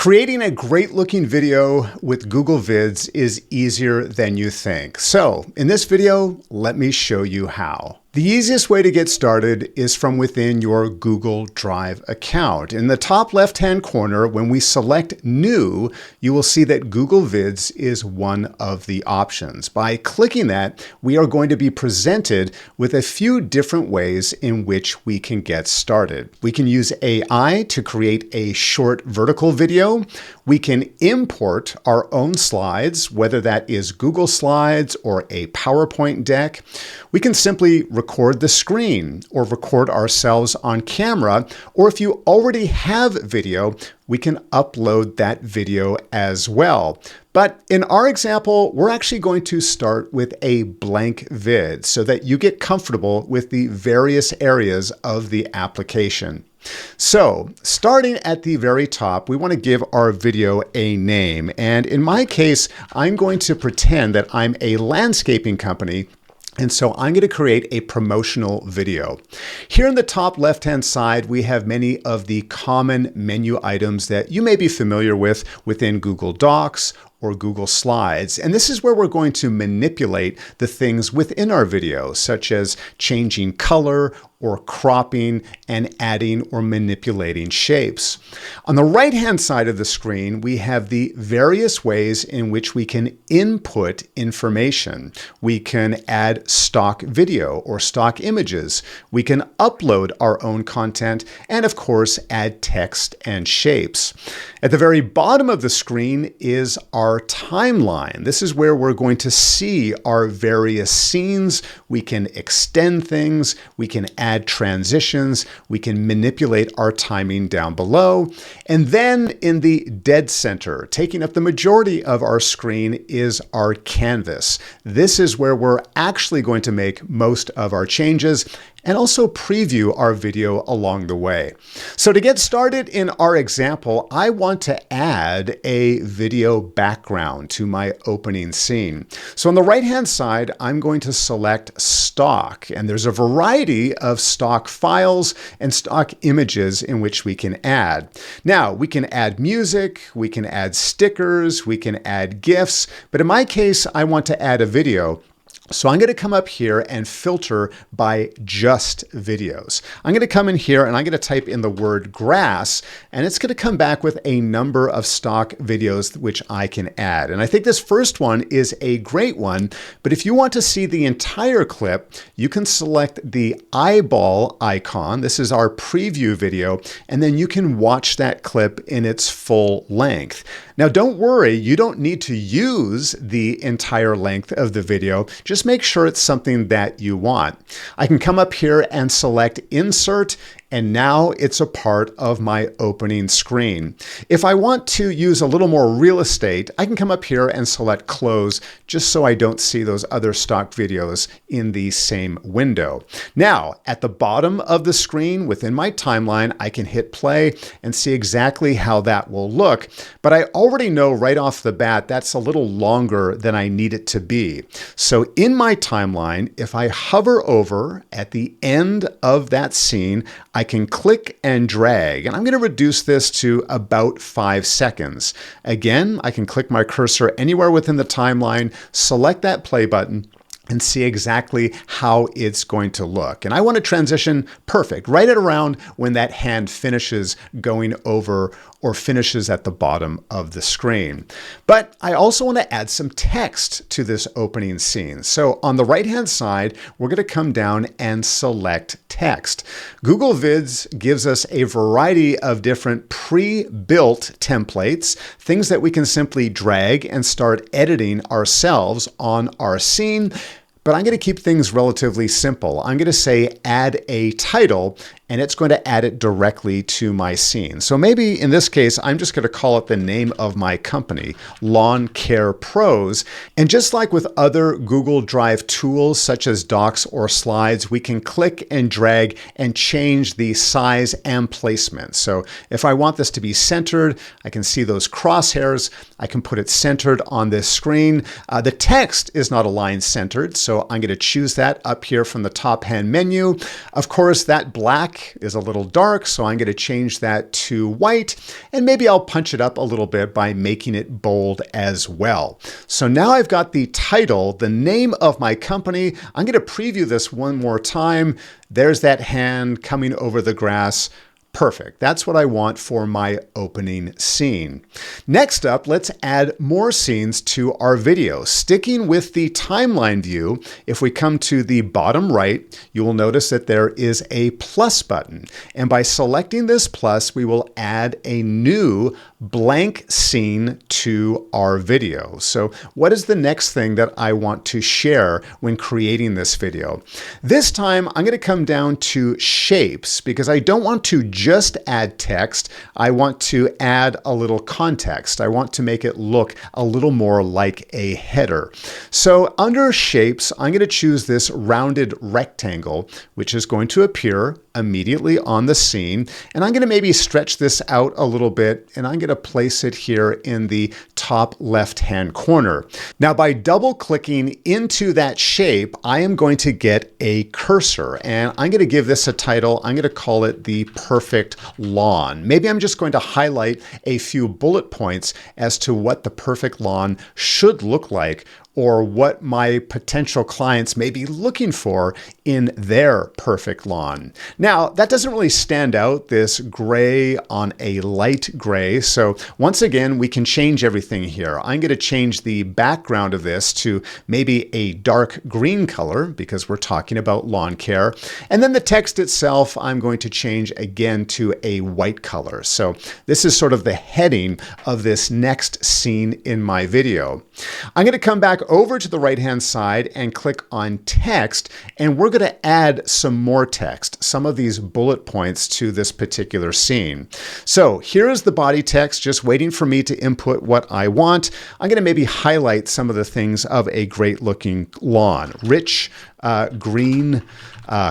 Creating a great looking video with Google Vids is easier than you think. So in this video, let me show you how. The easiest way to get started is from within your Google Drive account. In the top left-hand corner, when we select New, you will see that Google Vids is one of the options. By clicking that, we are going to be presented with a few different ways in which we can get started. We can use AI to create a short vertical video. We can import our own slides, whether that is Google Slides or a PowerPoint deck. We can simply record the screen or record ourselves on camera, or if you already have video, we can upload that video as well. But in our example, we're actually going to start with a blank vid so that you get comfortable with the various areas of the application. So starting at the very top, we want to give our video a name. And in my case, I'm going to pretend that I'm a landscaping company. And so I'm going to create a promotional video. Here in the top left-hand side, we have many of the common menu items that you may be familiar with within Google Docs or Google Slides. And this is where we're going to manipulate the things within our video, such as changing color or cropping and adding or manipulating shapes. On the right-hand side of the screen, we have the various ways in which we can input information. We can add stock video or stock images. We can upload our own content and, of course, add text and shapes. At the very bottom of the screen is our timeline. This is where we're going to see our various scenes. We can extend things. We can add transitions. We can manipulate our timing down below. And then in the dead center, taking up the majority of our screen, is our canvas. This is where we're actually going to make most of our changes and also preview our video along the way. So to get started in our example, I want to add a video background to my opening scene. So on the right-hand side, I'm going to select stock, and there's a variety of stock files and stock images in which we can add. Now, we can add music, we can add stickers, we can add GIFs, but in my case, I want to add a video. So I'm going to come up here and filter by just videos. I'm going to come in here and I'm going to type in the word grass, and it's going to come back with a number of stock videos which I can add. And I think this first one is a great one, but if you want to see the entire clip, you can select the eyeball icon. This is our preview video, and then you can watch that clip in its full length. Now, don't worry, you don't need to use the entire length of the video. Just make sure it's something that you want. I can come up here and select Insert, and now it's a part of my opening screen. If I want to use a little more real estate, I can come up here and select Close, just so I don't see those other stock videos in the same window. Now, at the bottom of the screen within my timeline, I can hit play and see exactly how that will look. But I already know right off the bat that's a little longer than I need it to be. So in my timeline, if I hover over at the end of that scene, I can click and drag, and I'm going to reduce this to about 5 seconds. Again, I can click my cursor anywhere within the timeline, select that play button, and see exactly how it's going to look. And I want to transition perfect, right at around when that hand finishes going over or finishes at the bottom of the screen. But I also want to add some text to this opening scene. So on the right-hand side, we're going to come down and select text. Google Vids gives us a variety of different pre-built templates, things that we can simply drag and start editing ourselves on our scene. But I'm going to keep things relatively simple. I'm going to say add a title, and it's going to add it directly to my scene. So maybe in this case, I'm just going to call it the name of my company, Lawn Care Pros. And just like with other Google Drive tools, such as Docs or Slides, we can click and drag and change the size and placement. So if I want this to be centered, I can see those crosshairs. I can put it centered on this screen. The text is not aligned centered, so I'm going to choose that up here from the top hand menu. Of course, that black black is a little dark, so I'm going to change that to white, and maybe I'll punch it up a little bit by making it bold as well. So now I've got the title, the name of my company. I'm going to preview this one more time. There's that hand coming over the grass. Perfect. That's what I want for my opening scene. Next up, let's add more scenes to our video. Sticking with the timeline view, if we come to the bottom right, you will notice that there is a plus button. And by selecting this plus, we will add a new blank scene to our video. So what is the next thing that I want to share when creating this video? This time, I'm going to come down to shapes because I don't want to just add text. I want to add a little context. I want to make it look a little more like a header. So under shapes, I'm going to choose this rounded rectangle, which is going to appear immediately on the scene. And I'm going to maybe stretch this out a little bit, and I'm going to place it here in the top left-hand corner. Now, by double-clicking into that shape, I am going to get a cursor, and I'm going to give this a title. I'm going to call it the perfect lawn. Maybe I'm just going to highlight a few bullet points as to what the perfect lawn should look like, or what my potential clients may be looking for in their perfect lawn. Now, that doesn't really stand out, this gray on a light gray. So once again, we can change everything here. I'm going to change the background of this to maybe a dark green color because we're talking about lawn care. And then the text itself, I'm going to change again to a white color. So this is sort of the heading of this next scene in my video. I'm going to come back over to the right-hand side and click on text, and we're going to add some more text, some of these bullet points to this particular scene. So here is the body text, just waiting for me to input what I want. I'm going to maybe highlight some of the things of a great-looking lawn. Rich green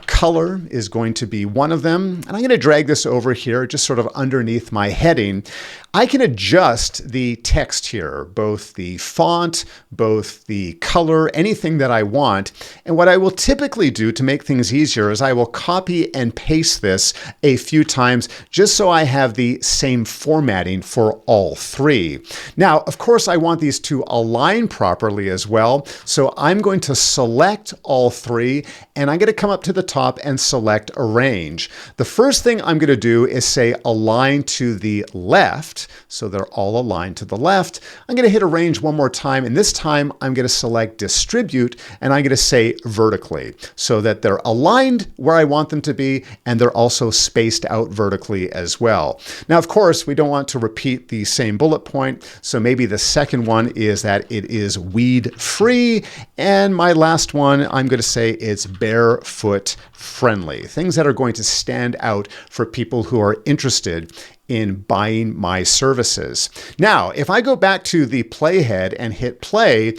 color is going to be one of them. And I'm going to drag this over here, just sort of underneath my heading. I can adjust the text here, both the font, both the color, anything that I want. And what I will typically do to make things easier is I will copy and paste this a few times just so I have the same formatting for all three. Now, of course, I want these to align properly as well. So I'm going to select all three, and I'm going to come up to the top and select arrange. The first thing I'm going to do is say align to the left. So they're all aligned to the left. I'm going to hit arrange one more time, and this time I'm going to select distribute, and I'm going to say vertically so that they're aligned where I want them to be, and they're also spaced out vertically as well. Now, of course, we don't want to repeat the same bullet point, so maybe the second one is that it is weed free, and my last one, I'm going to say it's barefoot friendly. Things that are going to stand out for people who are interested in buying my services. Now, if I go back to the playhead and hit play,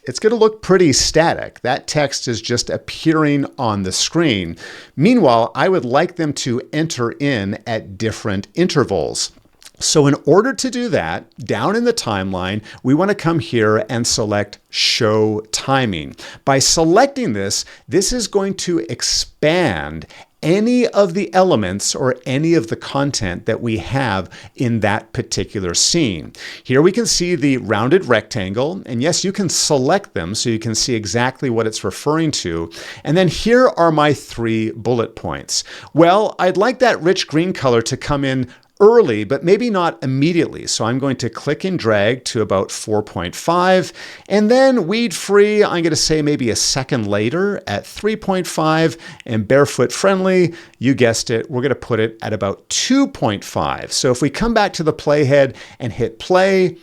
it's going to look pretty static. That text is just appearing on the screen. Meanwhile, I would like them to enter in at different intervals. So in order to do that, down in the timeline, we want to come here and select Show Timing. By selecting this, this is going to expand any of the elements or any of the content that we have in that particular scene. Here we can see the rounded rectangle, and yes, you can select them so you can see exactly what it's referring to. And then here are my 3 bullet points. Well, I'd like that rich green color to come in early, but maybe not immediately. So I'm going to click and drag to about 4.5, and then weed free, I'm going to say maybe a second later at 3.5, and barefoot friendly, you guessed it, we're going to put it at about 2.5. So if we come back to the playhead and hit play,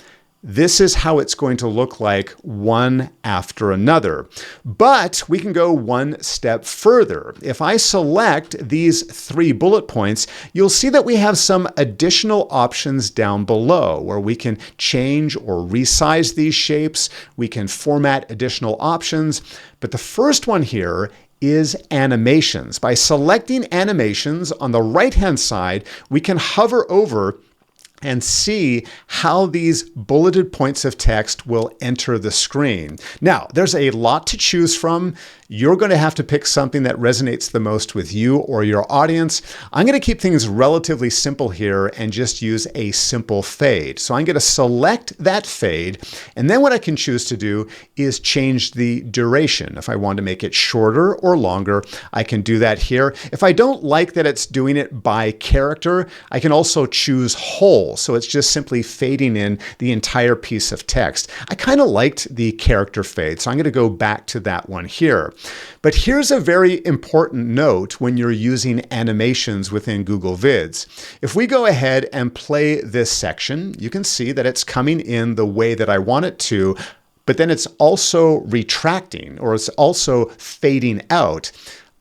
this is how it's going to look like one after another. But we can go one step further. If I select these 3 bullet points, you'll see that we have some additional options down below where we can change or resize these shapes. We can format additional options. But the first one here is animations. By selecting animations on the right-hand side, we can hover over and see how these bulleted points of text will enter the screen. Now, there's a lot to choose from. You're going to have to pick something that resonates the most with you or your audience. I'm going to keep things relatively simple here and just use a simple fade. So I'm going to select that fade, and then what I can choose to do is change the duration. If I want to make it shorter or longer, I can do that here. If I don't like that it's doing it by character, I can also choose whole. So it's just simply fading in the entire piece of text. I kind of liked the character fade, so I'm going to go back to that one here. But here's a very important note when you're using animations within Google Vids. If we go ahead and play this section, you can see that it's coming in the way that I want it to, but then it's also retracting, or it's also fading out.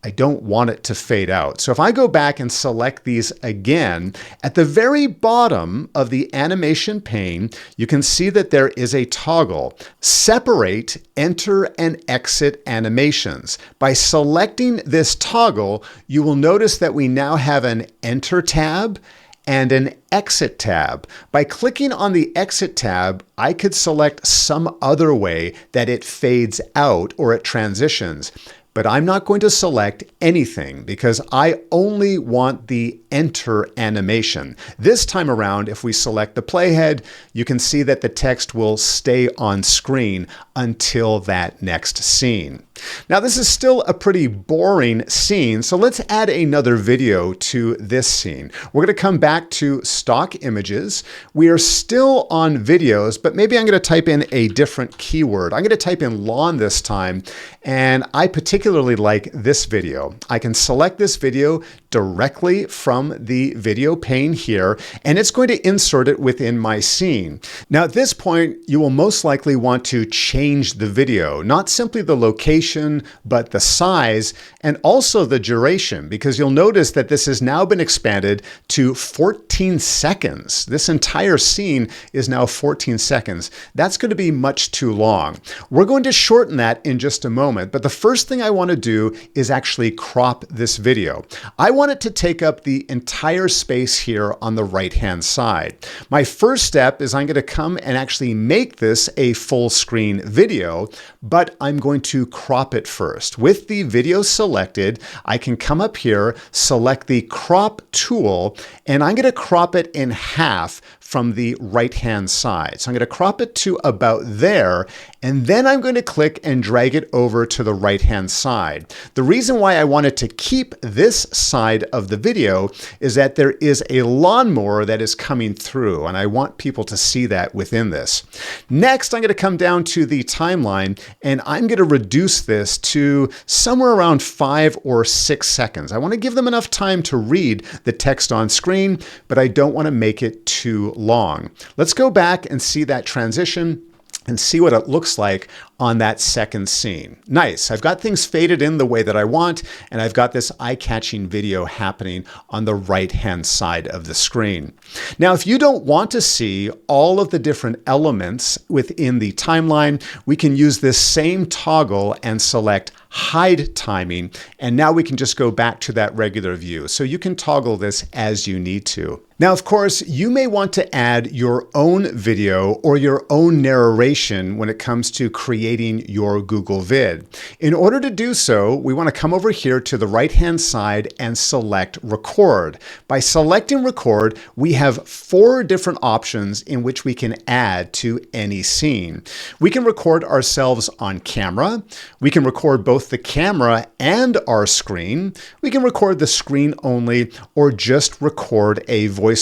I don't want it to fade out. So if I go back and select these again, at the very bottom of the animation pane, you can see that there is a toggle, separate, enter, and exit animations. By selecting this toggle, you will notice that we now have an enter tab and an exit tab. By clicking on the exit tab, I could select some other way that it fades out or it transitions. But I'm not going to select anything because I only want the enter animation. This time around, if we select the playhead, you can see that the text will stay on screen until that next scene. Now, this is still a pretty boring scene, so let's add another video to this scene. We're going to come back to stock images. We are still on videos, but maybe I'm going to type in a different keyword. I'm going to type in lawn this time, and I particularly like this video. I can select this video directly from the video pane here, and it's going to insert it within my scene. Now, at this point, you will most likely want to change the video, not simply the location, but the size and also the duration, because you'll notice that this has now been expanded to 14 seconds. This entire scene is now 14 seconds. That's going to be much too long. We're going to shorten that in just a moment, but the first thing I want to do is actually crop this video. I want it to take up the entire space here on the right-hand side. My first step is I'm going to come and actually make this a full screen video, but I'm going to crop it first. With the video selected, I can come up here, select the crop tool, and I'm going to crop it in half from the right-hand side. So I'm going to crop it to about there, and then I'm going to click and drag it over to the right-hand side. The reason why I wanted to keep this side of the video is that there is a lawnmower that is coming through, and I want people to see that within this. Next, I'm going to come down to the timeline, and I'm going to reduce this to somewhere around 5 or 6 seconds. I want to give them enough time to read the text on screen, but I don't want to make it too long. Let's go back and see that transition and see what it looks like on that second scene. Nice. I've got things faded in the way that I want, and I've got this eye-catching video happening on the right-hand side of the screen. Now, if you don't want to see all of the different elements within the timeline, we can use this same toggle and select hide timing, and now we can just go back to that regular view. So you can toggle this as you need to. Now, of course, you may want to add your own video or your own narration when it comes to creating your Google Vid. In order to do so, we want to come over here to the right-hand side and select record. By selecting record, we have 4 different options in which we can add to any scene. We can record ourselves on camera. We can record both the camera and our screen. We can record the screen only, or just record a voiceover.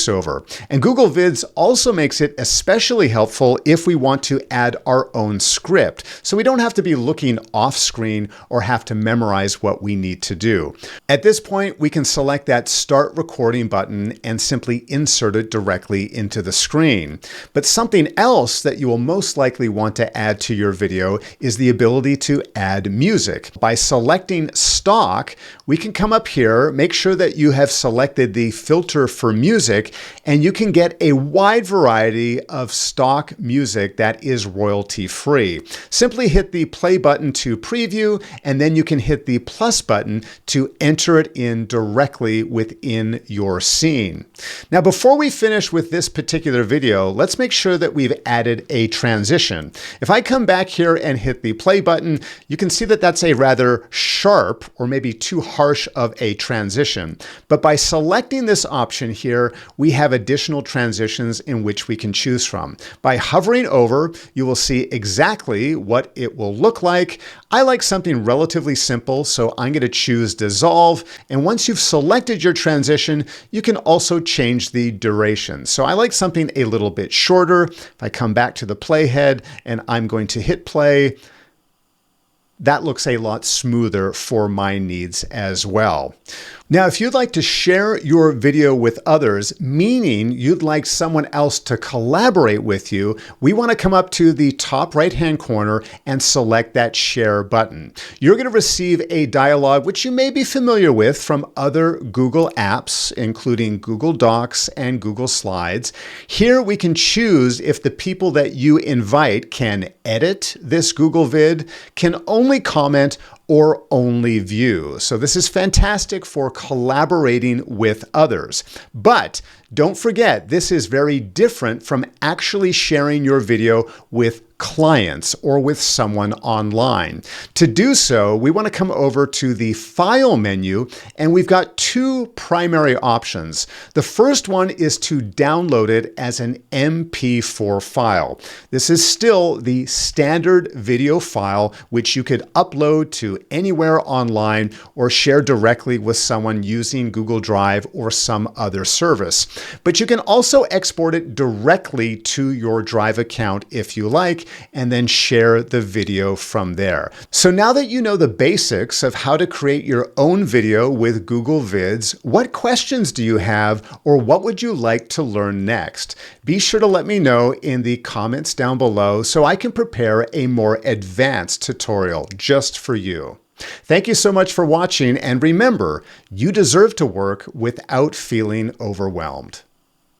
And Google Vids also makes it especially helpful if we want to add our own script, so we don't have to be looking off screen or have to memorize what we need to do. At this point, we can select that Start Recording button and simply insert it directly into the screen. But something else that you will most likely want to add to your video is the ability to add music. By selecting stock, we can come up here, make sure that you have selected the filter for music, and you can get a wide variety of stock music that is royalty free. Simply hit the play button to preview, and then you can hit the plus button to enter it in directly within your scene. Now, before we finish with this particular video, let's make sure that we've added a transition. If I come back here and hit the play button, you can see that that's a rather sharp or maybe too harsh of a transition. But by selecting this option here, we have additional transitions in which we can choose from. By hovering over, you will see exactly what it will look like. I like something relatively simple, so I'm going to choose dissolve. And once you've selected your transition, you can also change the duration. So I like something a little bit shorter. If I come back to the playhead and I'm going to hit play, that looks a lot smoother for my needs as well. Now, if you'd like to share your video with others, meaning you'd like someone else to collaborate with you, we want to come up to the top right-hand corner and select that share button. You're going to receive a dialog which you may be familiar with from other Google apps, including Google Docs and Google Slides. Here we can choose if the people that you invite can edit this Google vid, can only comment, or only view. So this is fantastic for collaborating with others. But don't forget, this is very different from actually sharing your video with clients or with someone online. To do so, we want to come over to the File menu, and we've got two primary options. The first one is to download it as an MP4 file. This is still the standard video file, which you could upload to anywhere online or share directly with someone using Google Drive or some other service. But you can also export it directly to your Drive account if you like, and then share the video from there. So now that you know the basics of how to create your own video with Google Vids, what questions do you have, or what would you like to learn next? Be sure to let me know in the comments down below so I can prepare a more advanced tutorial just for you. Thank you so much for watching, and remember, you deserve to work without feeling overwhelmed.